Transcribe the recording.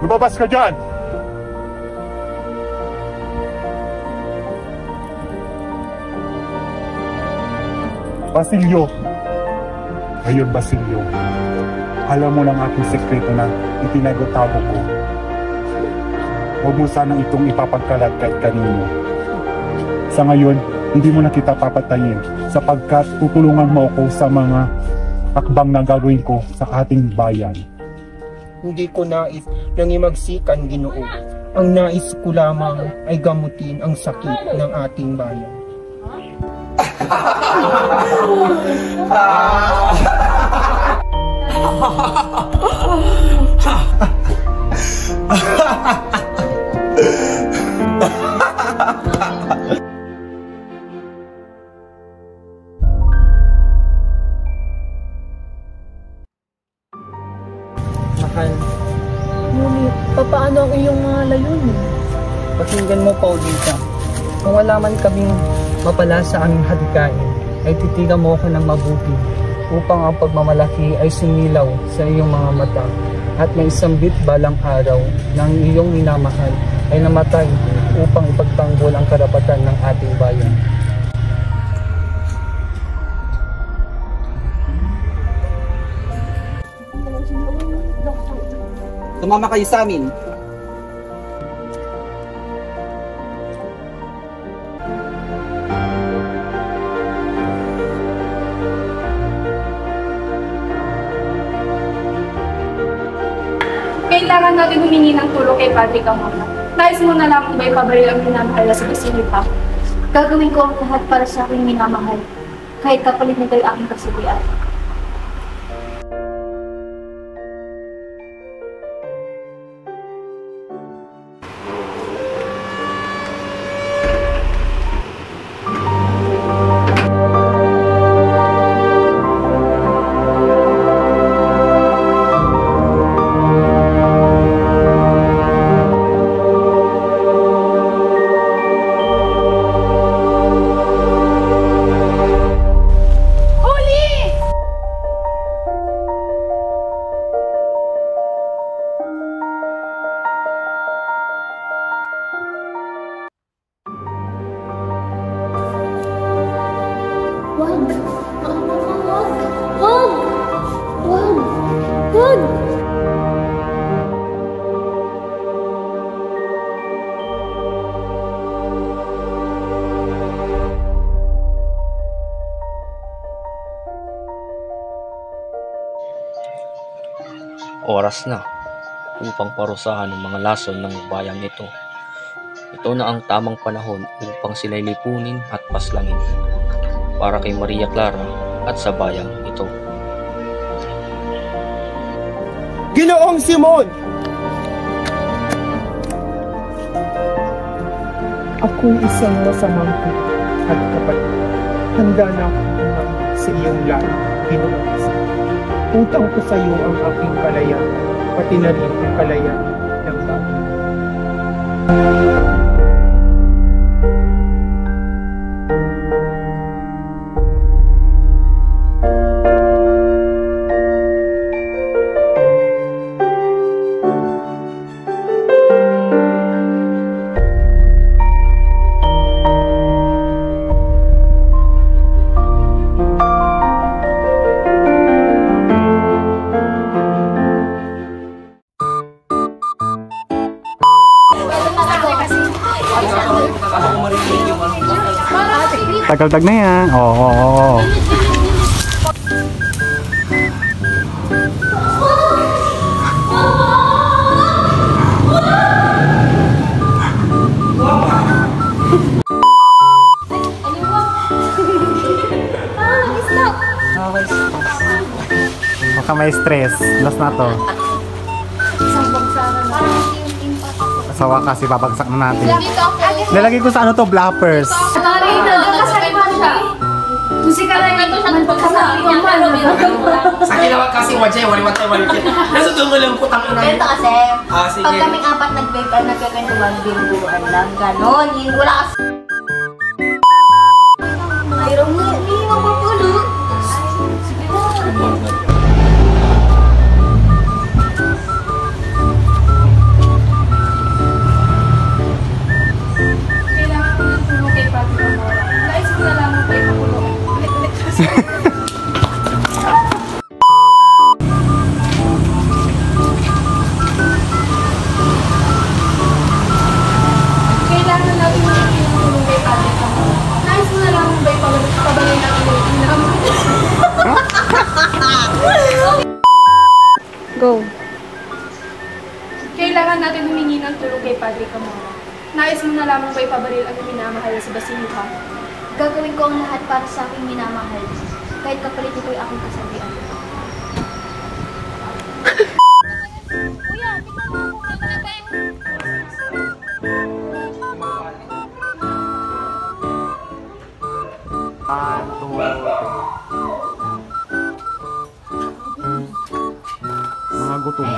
Lumabas ka dyan! Basilio! Ngayon, Basilio, alam mo lang aking sekreto na itinago-tago ko. Huwag mo sanang itong ipapagkalat kahit kanino. Sa ngayon, hindi mo na kita papatayin sapagkat tutulungan mo ako sa mga akbang na gagawin ko sa ating bayan. Hindi ko nais nangimagsikan, Ginoo. Ang nais ko lamang ay gamutin ang sakit ng ating bayan. Mahal, ngunit papaano ang iyong mga layunin? pakinggan mo, Paulita. Kung wala man kaming mapala sa aming hadikain, ay titigan mo ako ng mabuti upang ang pagmamalaki ay sumilaw sa iyong mga mata at may isambit balang araw ng iyong minamahal ay namatay upang ipagtanggol ang karapatan ng ating bayan. Tumama kayo sa amin. Kailangan natin humingi ng tulong kay Padre Camona. Nais mo na lamang ba ipabaril ang minamahal na sa Basilita? Gagawin ko ang lahat para sa aking minamahal, kahit kapalit nito'y aking kasilian. Oras na upang parusahan ang mga lason ng bayang ito. Ito na ang tamang panahon upang sila'y lipunin at paslangin para kay Maria Clara at sa bayang ito. Ginoong Simon! Ako'y isang masamangko at kapatid. Handa na akong umang sa iyong lahat, Ginoong Simon. Utang ko sa iyo ang aking kalayaan, pati na rin ang kalayaan ng bayan. Tagal-tag na yan. Oo. Baka may stress. Last na to. Sa wakas, ibabagsak na natin. Nilagay ko sa ano to, blappers. Musika na ito siya nagpagkasabi niya. Sa kinawag kasi wajay, wali-watay. Nasa tungo lang po tangin na. Ganito kasi, sige. pag kaming apat nagkakantuan, binubuan lang, ganon. Wala kasi. Mayroong hindi mapapulot. Go. Kailangan natin humingi ng tulong kay Padre Camora. Nais mo na lamang ba ipabaril ang minamahal na si Basilio? Gagawin ko ang lahat para sa aking minamahal. Kahit kapalit nito'y aking kasabihan. Mga gutom.